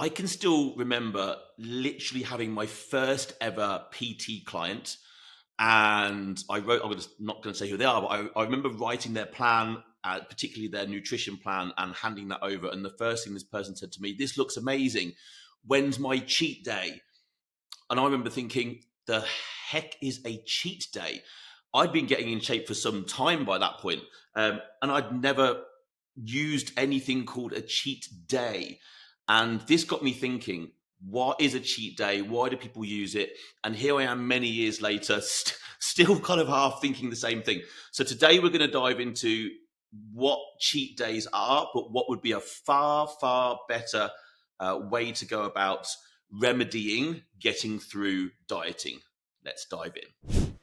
I can still remember literally having my first ever PT client, and not going to say who they are, but I remember writing their plan, particularly their nutrition plan, and handing that over. And the first thing this person said to me, "This looks amazing. When's my cheat day?" And I remember thinking, the heck is a cheat day? I'd been getting in shape for some time by that point, and I'd never used anything called a cheat day. And this got me thinking, what is a cheat day? Why do people use it? And here I am many years later, still kind of half thinking the same thing. So today we're going to dive into what cheat days are, but what would be a far, far better way to go about remedying getting through dieting. Let's dive in.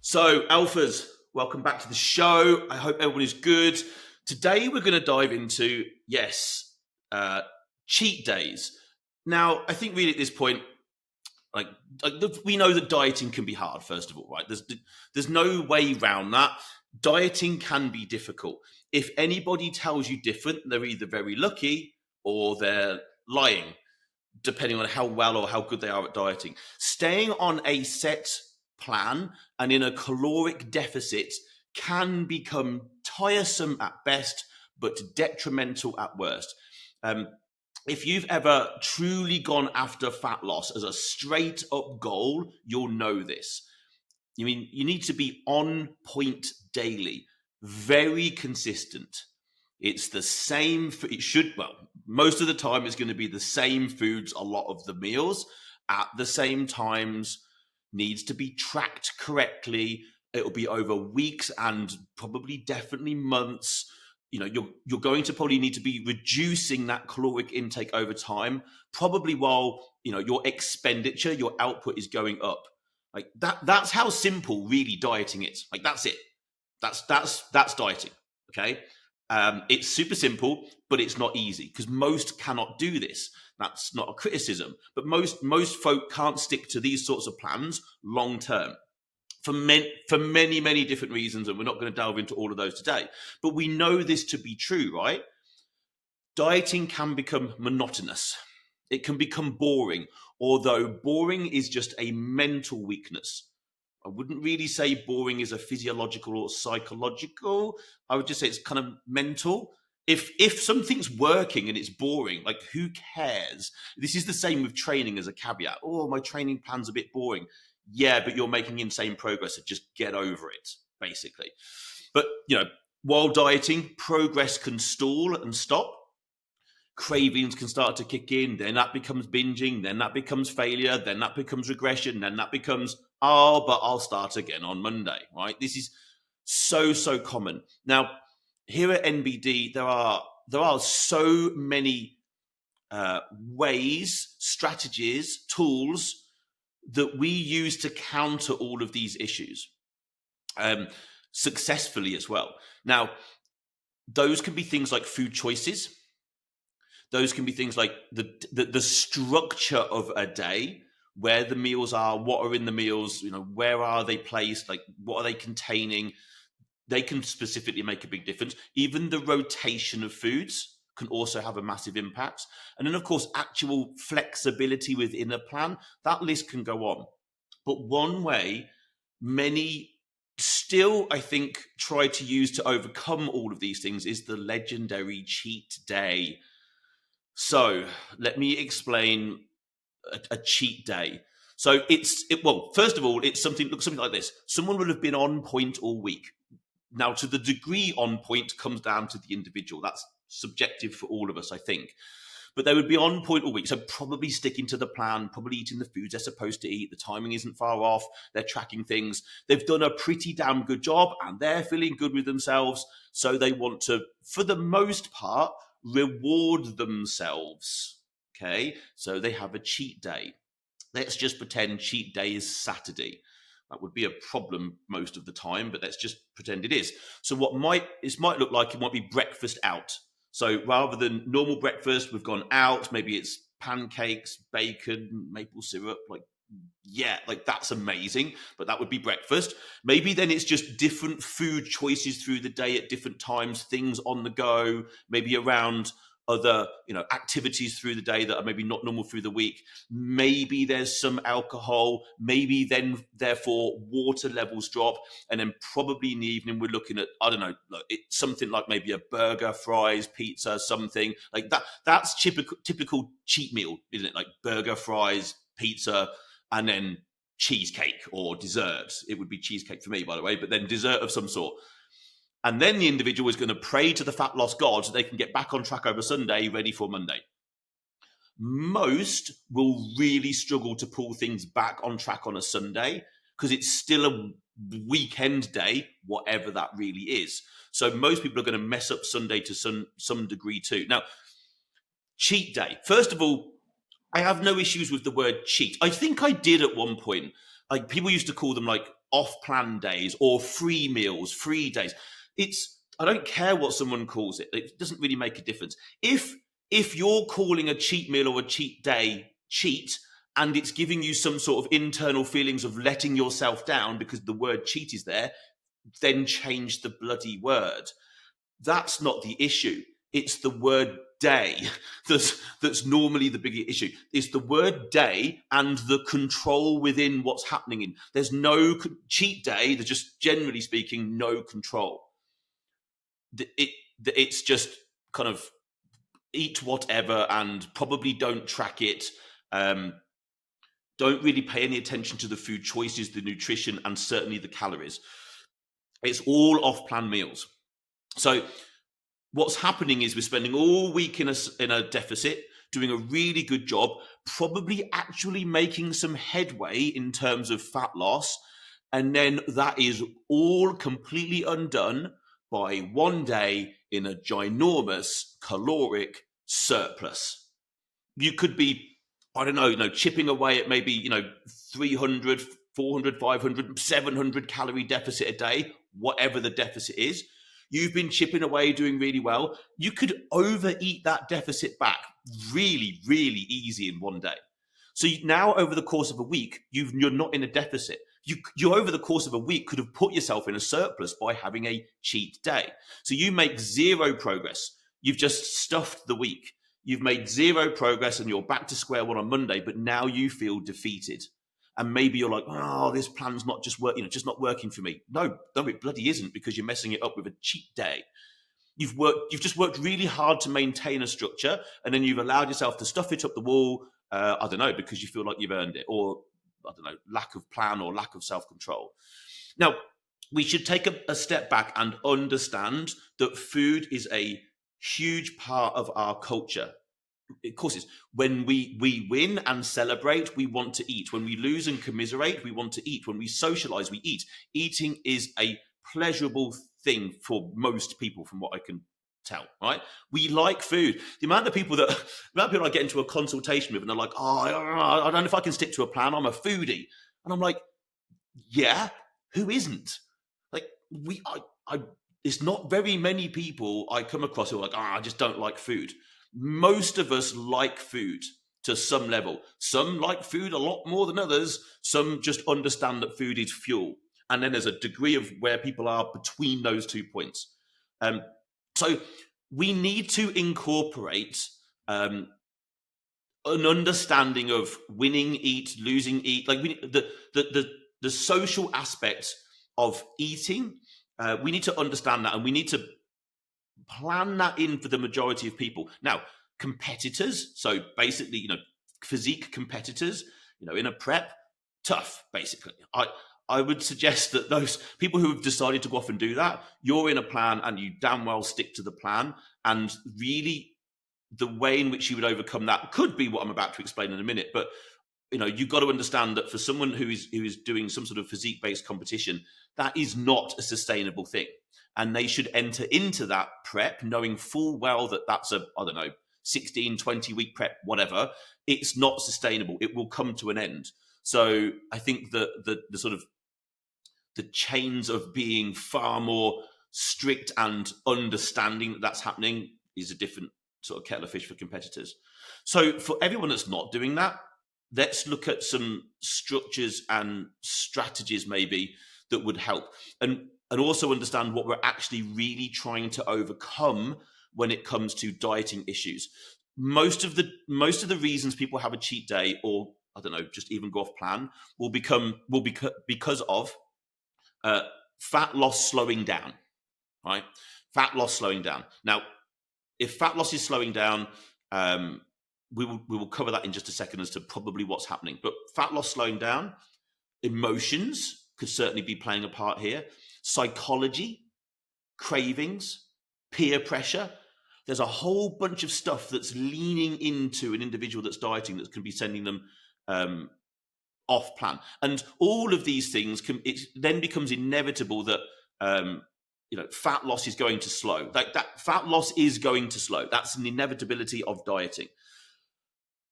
So, Alphas, welcome back to the show. I hope everyone is good. Today, we're going to dive into, cheat days. Now, I think really at this point, we know that dieting can be hard, first of all, right? There's no way around that. Dieting can be difficult. If anybody tells you different, they're either very lucky or they're lying, depending on how well or how good they are at dieting. Staying on a set plan and in a caloric deficit can become tiresome at best, but detrimental at worst. If you've ever truly gone after fat loss as a straight up goal, you'll know this. You need to be on point daily, very consistent. It's the same. Most of the time it's going to be the same foods, a lot of the meals at the same times, needs to be tracked correctly. It'll be over weeks and probably definitely months. You're going to probably need to be reducing that caloric intake over time, probably while your expenditure, your output is going up. Like that's how simple really dieting is. Like that's it. That's dieting. Okay. It's super simple, but it's not easy because most cannot do this. That's not a criticism, but most folk can't stick to these sorts of plans long term for many, many different reasons, and we're not going to delve into all of those today. But we know this to be true, right? Dieting can become monotonous. It can become boring, although boring is just a mental weakness. I wouldn't really say boring is a physiological or psychological. I would just say it's kind of mental. If something's working and it's boring, like who cares? This is the same with training as a caveat. Oh, my training plan's a bit boring. Yeah, but you're making insane progress, so just get over it, basically. But, while dieting, progress can stall and stop. Cravings can start to kick in, then that becomes binging, then that becomes failure, then that becomes regression, then that becomes, but I'll start again on Monday, right? This is so common. Now, here at NBD, there are so many ways, strategies, tools that we use to counter all of these issues successfully as well. Now, those can be things like food choices. Those can be things like the structure of a day, where the meals are, what are in the meals, where are they placed, like what are they containing. They can specifically make a big difference. Even the rotation of foods can also have a massive impact. And then, of course, actual flexibility within a plan. That list can go on. But one way many still, I think, try to use to overcome all of these things is the legendary cheat day. So let me explain a cheat day. So first of all, it's something like this. Someone will have been on point all week. Now, to the degree on point comes down to the individual. That's subjective for all of us, I think. But they would be on point all week. So probably sticking to the plan, probably eating the foods they're supposed to eat. The timing isn't far off. They're tracking things. They've done a pretty damn good job and they're feeling good with themselves. So they want to, for the most part, reward themselves. Okay. So they have a cheat day. Let's just pretend cheat day is Saturday. That would be a problem most of the time, but let's just pretend it is. So what might look like, it might be breakfast out. So rather than normal breakfast, we've gone out. Maybe it's pancakes, bacon, maple syrup, like Yeah, like that's amazing, but that would be breakfast. Maybe then it's just different food choices through the day at different times, things on the go, maybe around other, activities through the day that are maybe not normal through the week. Maybe there's some alcohol, maybe then therefore water levels drop, and then probably in the evening we're looking at, I don't know, something like maybe a burger, fries, pizza, something like that. That's typical cheat meal, isn't it? Like burger, fries, pizza, and then cheesecake or dessert. It would be cheesecake for me, by the way, but then dessert of some sort. And then the individual is going to pray to the fat loss god so they can get back on track over Sunday, ready for Monday. Most will really struggle to pull things back on track on a Sunday because it's still a weekend day, whatever that really is. So most people are going to mess up Sunday to some degree too. Now, cheat day. First of all, I have no issues with the word cheat. I think I did at one point. Like people used to call them like off-plan days or free meals, free days. I don't care what someone calls it. It doesn't really make a difference. If you're calling a cheat meal or a cheat day cheat, and it's giving you some sort of internal feelings of letting yourself down because the word cheat is there, then change the bloody word. That's not the issue. It's the word day that's normally the bigger issue. It's the word day and the control within what's happening in. There's no cheat day. There's just, generally speaking, no control. It's just kind of eat whatever and probably don't track it. Don't really pay any attention to the food choices, the nutrition, and certainly the calories. It's all off-plan meals. So what's happening is we're spending all week in a deficit, doing a really good job, probably actually making some headway in terms of fat loss. And then that is all completely undone by one day in a ginormous caloric surplus. You could be, I don't know, chipping away at maybe, 300, 400, 500, 700 calorie deficit a day, whatever the deficit is. You've been chipping away, doing really well. You could overeat that deficit back really, really easy in one day. So now over the course of a week, you're not in a deficit. You over the course of a week could have put yourself in a surplus by having a cheat day. So you make zero progress. You've just stuffed the week. You've made zero progress and you're back to square one on Monday, but now you feel defeated. And maybe you're like, oh, this plan's not just just not working for me. No, it bloody isn't, because you're messing it up with a cheat day. You've just worked really hard to maintain a structure, and then you've allowed yourself to stuff it up the wall. I don't know, because you feel like you've earned it, or I don't know, lack of plan or lack of self-control. Now, we should take a step back and understand that food is a huge part of our culture. Of course, it's when we win and celebrate, we want to eat. When we lose and commiserate, we want to eat. When we socialize, we eat. Eating is a pleasurable thing for most people, from what I can tell, right? We like food. The amount of people I get into a consultation with and they're like, oh, I don't know if I can stick to a plan. I'm a foodie. And I'm like, yeah, who isn't? Like, it's not very many people I come across who are like, I just don't like food. Most of us like food to some level. Some like food a lot more than others. Some just understand that food is fuel. And then there's a degree of where people are between those 2 points. So we need to incorporate an understanding of winning, eat, losing, eat. Like the social aspect of eating. We need to understand that, and we need to plan that in for the majority of people. Now, competitors, so basically, physique competitors, in a prep, tough, basically. I would suggest that those people who have decided to go off and do that, you're in a plan and you damn well stick to the plan. And really, the way in which you would overcome that could be what I'm about to explain in a minute. But you've got to understand that for someone who is doing some sort of physique-based competition, that is not a sustainable thing. And they should enter into that prep knowing full well that that's 16, 20-week prep, whatever. It's not sustainable. It will come to an end. So I think that the sort of the chains of being far more strict and understanding that that's happening is a different sort of kettle of fish for competitors. So for everyone that's not doing that, let's look at some structures and strategies maybe that would help, and also understand what we're actually really trying to overcome when it comes to dieting issues. Most of the reasons people have a cheat day, or I don't know, just even go off plan, will be because of fat loss slowing down, right? Fat loss slowing down. Now, if fat loss is slowing down, we will cover that in just a second as to probably what's happening. But fat loss slowing down, emotions could certainly be playing a part here. Psychology, cravings, peer pressure. There's a whole bunch of stuff that's leaning into an individual that's dieting that can be sending them off plan. And all of these things, it then becomes inevitable that fat loss is going to slow. That fat loss is going to slow. That's an inevitability of dieting.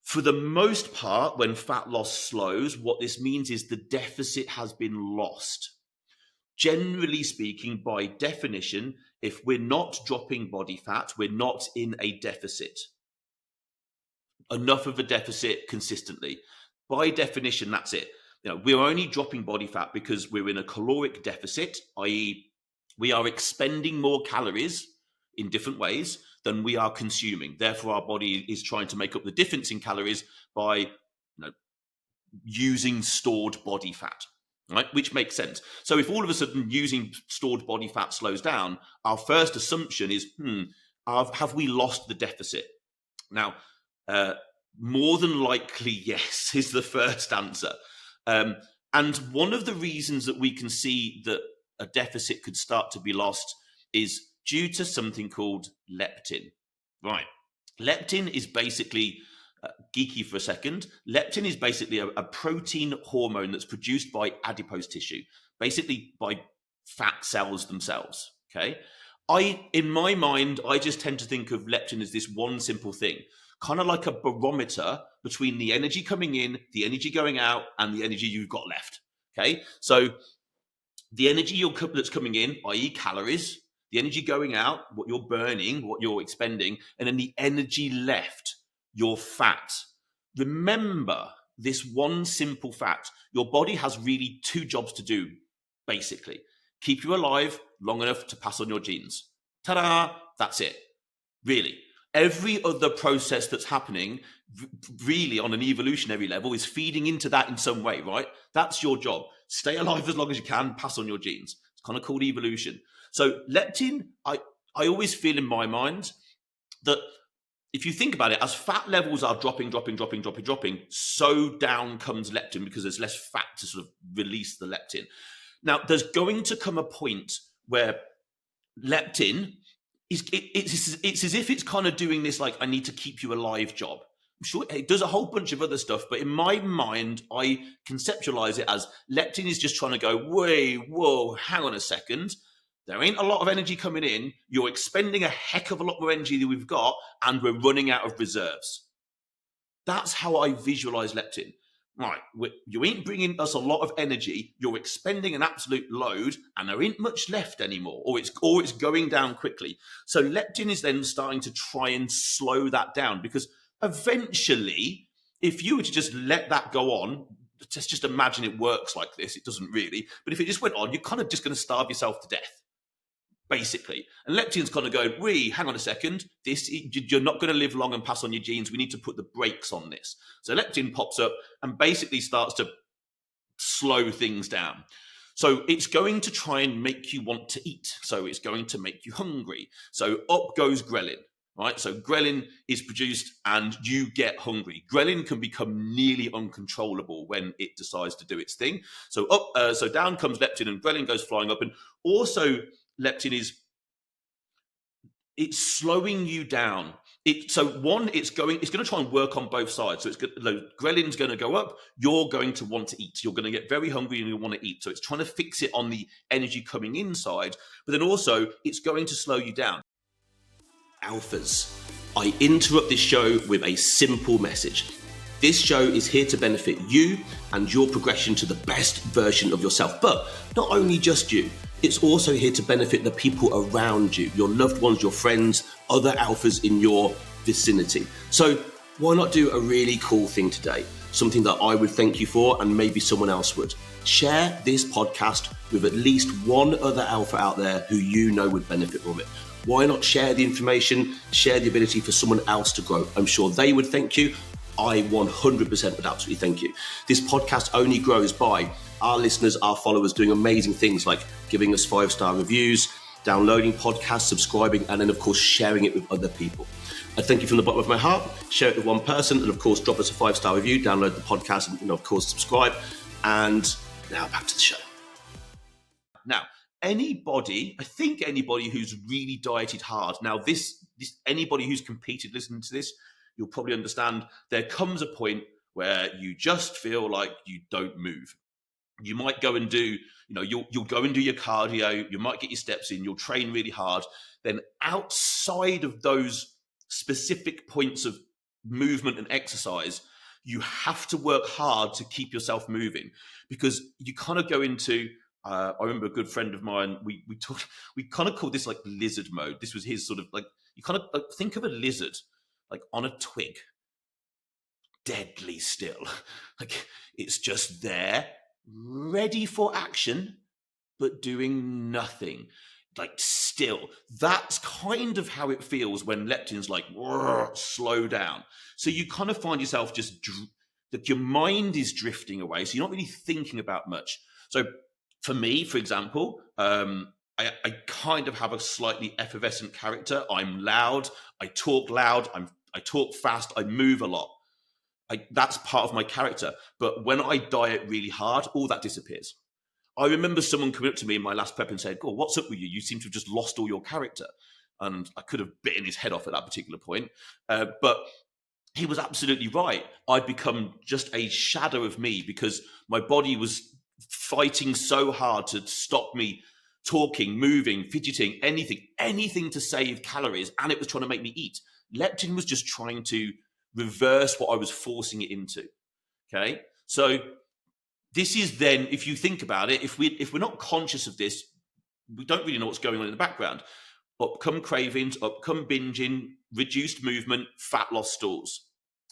For the most part, when fat loss slows, what this means is the deficit has been lost. Generally speaking, by definition, if we're not dropping body fat, we're not in a deficit. Enough of a deficit consistently. By definition, that's it. We're only dropping body fat because we're in a caloric deficit, i.e., we are expending more calories in different ways than we are consuming. Therefore, our body is trying to make up the difference in calories by using stored body fat, right? Which makes sense. So if all of a sudden using stored body fat slows down, our first assumption is, have we lost the deficit? Now, more than likely, yes, is the first answer. And one of the reasons that we can see that a deficit could start to be lost is due to something called leptin. Right. Leptin is basically, geeky for a second, leptin is basically a protein hormone that's produced by adipose tissue, basically by fat cells themselves. Okay. In my mind, I just tend to think of leptin as this one simple thing, kind of like a barometer between the energy coming in, the energy going out, and the energy you've got left. Okay. So the energy that's coming in, i.e. calories, the energy going out, what you're burning, what you're expending, and then the energy left, your fat. Remember this one simple fact. Your body has really two jobs to do, basically. Keep you alive long enough to pass on your genes. Ta-da! That's it. Really. Every other process that's happening, really on an evolutionary level, is feeding into that in some way, right? That's your job. Stay alive as long as you can, pass on your genes. It's kind of called evolution. So leptin, I always feel in my mind that if you think about it, as fat levels are dropping, so down comes leptin because there's less fat to sort of release the leptin. Now, there's going to come a point where leptin, it's as if it's kind of doing this like, I need to keep you alive job. I'm sure it does a whole bunch of other stuff, but in my mind, I conceptualize it as leptin is just trying to go, whoa, hang on a second. There ain't a lot of energy coming in. You're expending a heck of a lot more energy than we've got, and we're running out of reserves. That's how I visualize leptin. Right, you ain't bringing us a lot of energy. You're expending an absolute load, and there ain't much left anymore, or it's going down quickly. So leptin is then starting to try and slow that down, because eventually, if you were to just let that go on, just imagine it works like this. It doesn't really, but if it just went on, you're kind of just going to starve yourself to death, basically. And leptin's kind of going, hang on a second, you're not going to live long and pass on your genes. We need to put the brakes on this. So leptin pops up and basically starts to slow things down. So it's going to try and make you want to eat. So it's going to make you hungry. So up goes ghrelin, right? So ghrelin is produced and you get hungry. Ghrelin can become nearly uncontrollable when it decides to do its thing. So so down comes leptin and ghrelin goes flying up. And also leptin it's slowing you down. It's going to try and work on both sides. So ghrelin's going to go up. You're going to want to eat. You're going to get very hungry and you want to eat. So it's trying to fix it on the energy coming inside, but then also it's going to slow you down. Alphas, I interrupt this show with a simple message. This show is here to benefit you and your progression to the best version of yourself, but not only just you. It's also here to benefit the people around you, your loved ones, your friends, other alphas in your vicinity. So why not do a really cool thing today? something that I would thank you for and maybe someone else would. Share this podcast with at least one other alpha out there who you know would benefit from it. Why not share the information, share the ability for someone else to grow? I'm sure they would thank you. I 100% would absolutely thank you. This podcast only grows by our listeners, our followers doing amazing things like giving us 5-star reviews, downloading podcasts, subscribing, and then of course sharing it with other people. I thank you from the bottom of my heart. Share it with one person, and of course drop us a 5-star review, download the podcast, and of course subscribe. And now back to the show. Now, anybody who's really dieted hard, now this anybody who's competed listening to this, you'll probably understand there comes a point where you just feel like you don't move. You might go and do, you'll go and do your cardio, you might get your steps in, you'll train really hard. Then outside of those specific points of movement and exercise, you have to work hard to keep yourself moving, because you kind of go into, I remember a good friend of mine, we kind of called this like lizard mode. This was his sort of like, you kind of think of a lizard like on a twig, deadly still. Like it's just there, ready for action, but doing nothing. Like still. That's kind of how it feels when leptin's like, slow down. So you kind of find yourself that your mind is drifting away. So you're not really thinking about much. So for me, for example, I kind of have a slightly effervescent character. I'm loud. I talk loud. I talk fast. I move a lot. That's part of my character. But when I diet really hard, all that disappears. I remember someone coming up to me in my last prep and said, "God, what's up with you? You seem to have just lost all your character." And I could have bitten his head off at that particular point. But he was absolutely right. I'd become just a shadow of me because my body was fighting so hard to stop me talking, moving, fidgeting, anything to save calories. And it was trying to make me eat. Leptin was just trying to reverse what I was forcing it into. Okay. So this is then, if you think about it, if we're not conscious of this, we don't really know what's going on in the background. Up come cravings, up come binging, reduced movement, fat loss stalls.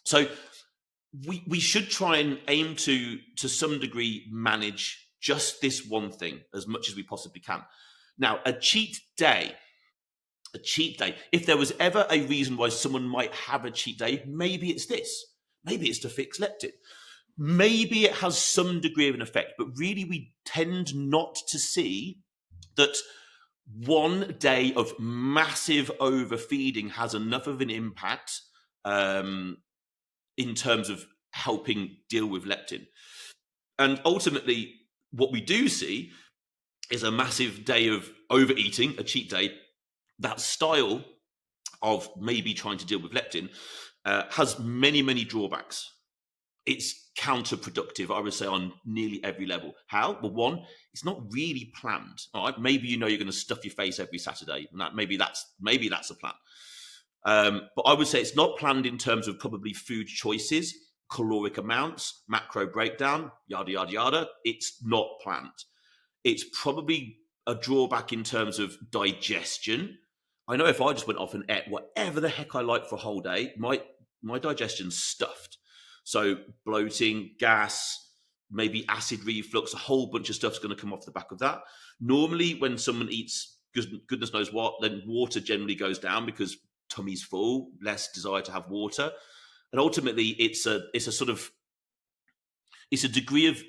So we should try and aim to some degree manage just this one thing as much as we possibly can. Now, a cheat day, if there was ever a reason why someone might have a cheat day, maybe it's this. Maybe it's to fix leptin. Maybe it has some degree of an effect, but really we tend not to see that one day of massive overfeeding has enough of an impact in terms of helping deal with leptin. And ultimately, what we do see is a massive day of overeating, a cheat day. That style of maybe trying to deal with leptin has many, many drawbacks. It's counterproductive, I would say, on nearly every level. How? Well, one, it's not really planned. All right, maybe you're going to stuff your face every Saturday, and maybe that's a plan. But I would say it's not planned in terms of probably food choices, caloric amounts, macro breakdown, yada yada yada. It's not planned. It's probably a drawback in terms of digestion. I know if I just went off and ate whatever the heck I like for a whole day, my digestion's stuffed. So bloating, gas, maybe acid reflux, a whole bunch of stuff's going to come off the back of that. Normally, when someone eats goodness knows what, then water generally goes down because tummy's full, less desire to have water. And ultimately, it's a degree of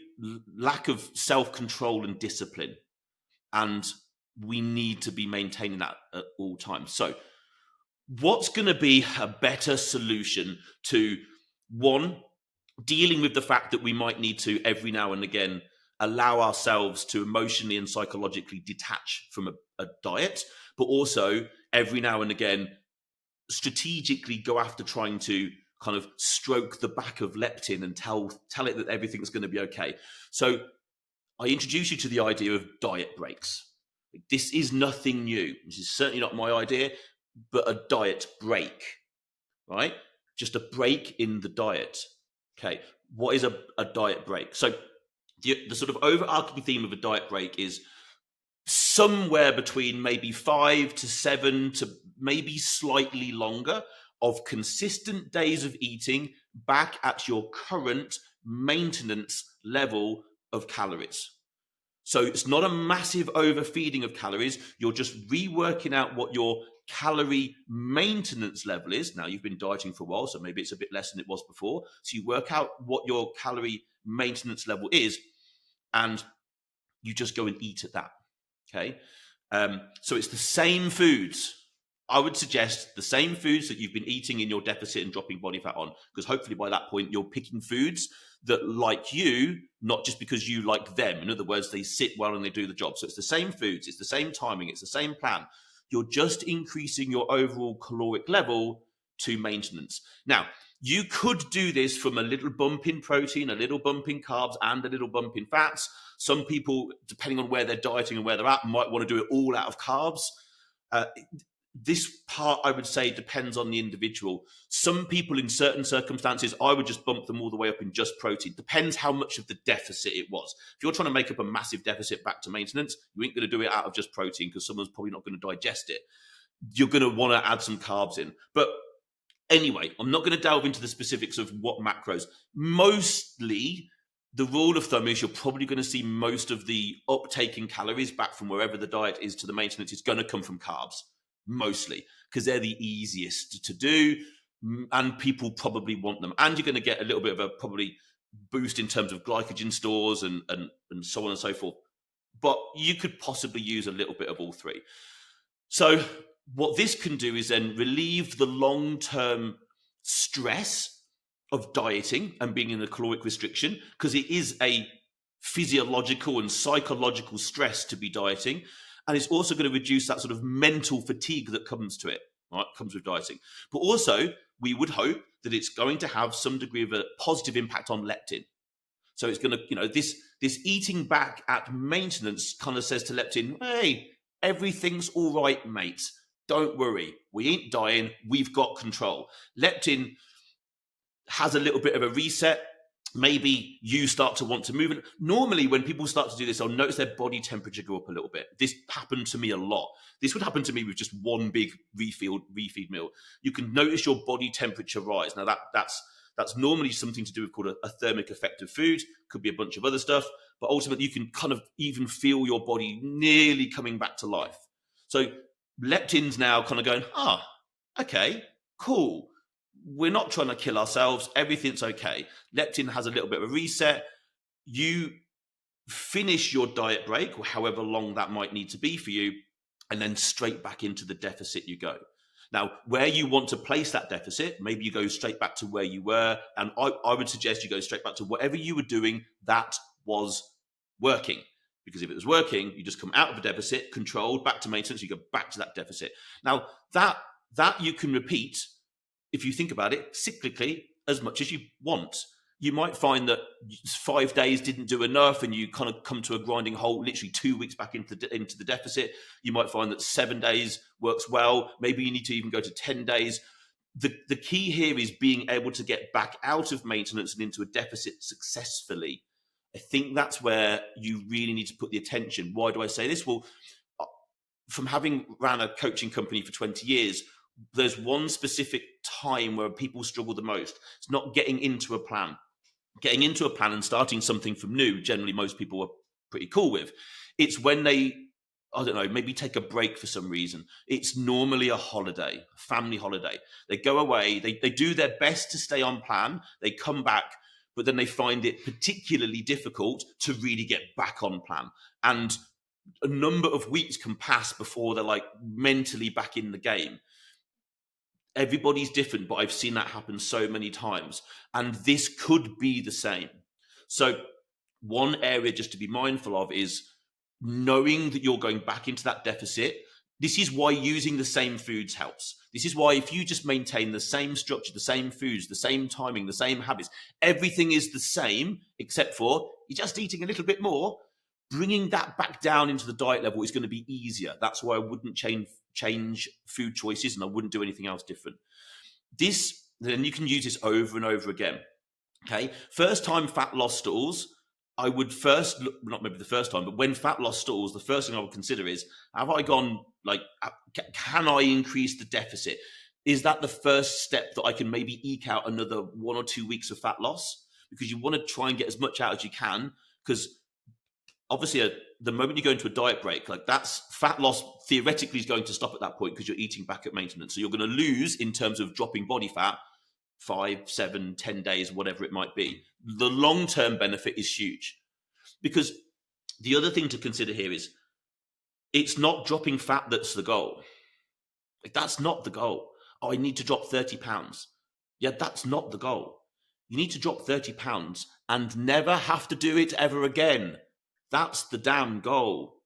lack of self-control and discipline. And we need to be maintaining that at all times. So what's going to be a better solution to, one, dealing with the fact that we might need to every now and again allow ourselves to emotionally and psychologically detach from a diet, but also every now and again strategically go after trying to kind of stroke the back of leptin and tell it that everything's going to be okay. So I introduce you to the idea of diet breaks. This is nothing new. This is certainly not my idea, but a diet break, right? Just a break in the diet. Okay, what is a diet break? So the sort of overarching theme of a diet break is somewhere between maybe 5 to 7 to maybe slightly longer of consistent days of eating, back at your current maintenance level of calories. So it's not a massive overfeeding of calories. You're just reworking out what your calorie maintenance level is. Now, you've been dieting for a while, so maybe it's a bit less than it was before. So you work out what your calorie maintenance level is, and you just go and eat at that. Okay. So it's the same foods. I would suggest the same foods that you've been eating in your deficit and dropping body fat on, because hopefully by that point you're picking foods that like you, not just because you like them. In other words, they sit well and they do the job. So it's the same foods, it's the same timing, it's the same plan. You're just increasing your overall caloric level to maintenance. Now, you could do this from a little bump in protein, a little bump in carbs, and a little bump in fats. Some people, depending on where they're dieting and where they're at, might want to do it all out of carbs. This part, I would say, depends on the individual. Some people in certain circumstances, I would just bump them all the way up in just protein. Depends how much of the deficit it was. If you're trying to make up a massive deficit back to maintenance, you ain't going to do it out of just protein because someone's probably not going to digest it. You're going to want to add some carbs in. But anyway, I'm not going to delve into the specifics of what macros. Mostly, the rule of thumb is you're probably going to see most of the uptake in calories back from wherever the diet is to the maintenance is going to come from carbs. Mostly, because they're the easiest to do and people probably want them. And you're going to get a little bit of a probably boost in terms of glycogen stores and so on and so forth. But you could possibly use a little bit of all three. So what this can do is then relieve the long-term stress of dieting and being in a caloric restriction, because it is a physiological and psychological stress to be dieting. And it's also going to reduce that sort of mental fatigue that comes to it, right? Comes with dieting. But also, we would hope that it's going to have some degree of a positive impact on leptin. So it's going to, this eating back at maintenance kind of says to leptin, hey, everything's all right, mate. Don't worry. We ain't dying. We've got control. Leptin has a little bit of a reset. Maybe you start to want to move. And normally when people start to do this, they'll notice their body temperature go up a little bit. This happened to me a lot. This would happen to me with just one big refeed meal. You can notice your body temperature rise. Now that's normally something to do with called a thermic effect of food. Could be a bunch of other stuff, but ultimately you can kind of even feel your body nearly coming back to life. So leptin's now kind of going, okay, cool. We're not trying to kill ourselves. Everything's okay. Leptin has a little bit of a reset. You finish your diet break, or however long that might need to be for you, and then straight back into the deficit you go. Now, where you want to place that deficit, maybe you go straight back to where you were. And I would suggest you go straight back to whatever you were doing that was working. Because if it was working, you just come out of a deficit, controlled, back to maintenance, you go back to that deficit. Now, that you can repeat, if you think about it, cyclically, as much as you want. You might find that 5 days didn't do enough and you kind of come to a grinding halt, literally 2 weeks back into the deficit. You might find that 7 days works well. Maybe you need to even go to 10 days. The key here is being able to get back out of maintenance and into a deficit successfully. I think that's where you really need to put the attention. Why do I say this? Well, from having ran a coaching company for 20 years, there's one specific time where people struggle the most. It's not getting into a plan. Getting into a plan and starting something from new, generally most people are pretty cool with. It's when they, I don't know, maybe take a break for some reason. It's normally a holiday, a family holiday. They go away, they do their best to stay on plan, they come back, but then they find it particularly difficult to really get back on plan. And a number of weeks can pass before they're like mentally back in the game. Everybody's different, but I've seen that happen so many times. And this could be the same. So one area just to be mindful of is knowing that you're going back into that deficit. This is why using the same foods helps. This is why if you just maintain the same structure, the same foods, the same timing, the same habits, everything is the same, except for you're just eating a little bit more. Bringing that back down into the diet level is going to be easier. That's why I wouldn't change food choices and I wouldn't do anything else different. Then you can use this over and over again. Okay. First time fat loss stalls, I would first look, not maybe the first time, but when fat loss stalls, the first thing I would consider is, have I gone, like, can I increase the deficit? is that the first step that I can maybe eke out another 1 or 2 weeks of fat loss? Because you want to try and get as much out as you can, because obviously the moment you go into a diet break, like that's fat loss theoretically is going to stop at that point because you're eating back at maintenance. So you're going to lose in terms of dropping body fat 5, 7, 10 days, whatever it might be. The long-term benefit is huge, because the other thing to consider here is it's not dropping fat that's the goal. Like, that's not the goal. Oh, I need to drop 30 pounds. Yeah, that's not the goal. You need to drop 30 pounds and never have to do it ever again. That's the damn goal.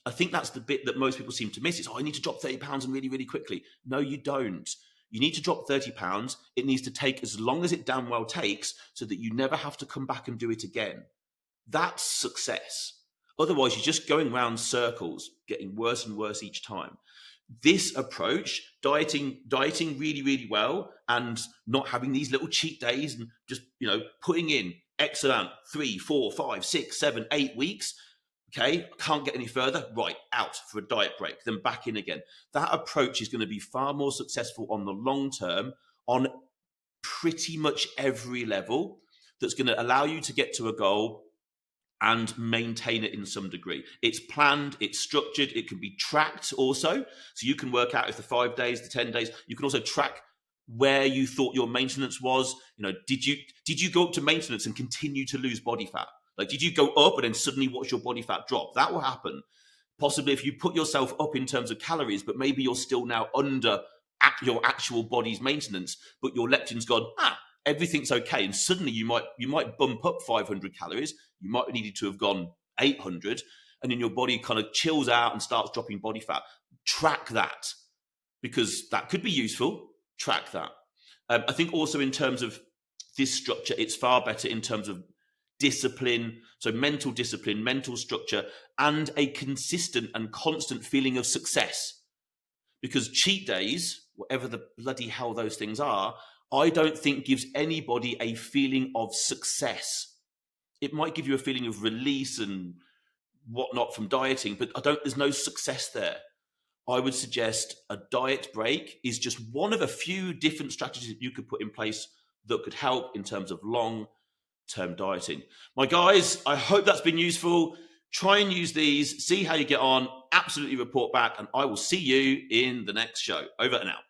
I think that's the bit that most people seem to miss. Is, oh, I need to drop 30 pounds and really, really quickly. No, you don't. You need to drop 30 pounds. It needs to take as long as it damn well takes so that you never have to come back and do it again. That's success. Otherwise, you're just going round circles, getting worse and worse each time. This approach, dieting really, really well and not having these little cheat days and just, putting in X amount, 3, 4, 5, 6, 7, 8 weeks. Okay, can't get any further. Right, out for a diet break, then back in again. That approach is going to be far more successful on the long term on pretty much every level. That's going to allow you to get to a goal and maintain it in some degree. It's planned, it's structured, it can be tracked also. So you can work out if the 5 days, the 10 days, you can also track where you thought your maintenance was. Did you go up to maintenance and continue to lose body fat? Like, did you go up and then suddenly watch your body fat drop? That will happen. Possibly if you put yourself up in terms of calories, but maybe you're still now under your actual body's maintenance, but your leptin's gone, everything's okay, and suddenly you might bump up 500 calories. You might have needed to have gone 800, and then your body kind of chills out and starts dropping body fat. Track that, because that could be useful. Track that. I think also in terms of this structure, it's far better in terms of discipline, so mental discipline, mental structure, and a consistent and constant feeling of success. Because cheat days, whatever the bloody hell those things are, I don't think gives anybody a feeling of success. It might give you a feeling of release and whatnot from dieting, but there's no success there. I would suggest a diet break is just one of a few different strategies that you could put in place that could help in terms of long-term dieting. My guys, I hope that's been useful. Try and use these, see how you get on, absolutely report back, and I will see you in the next show. Over and out.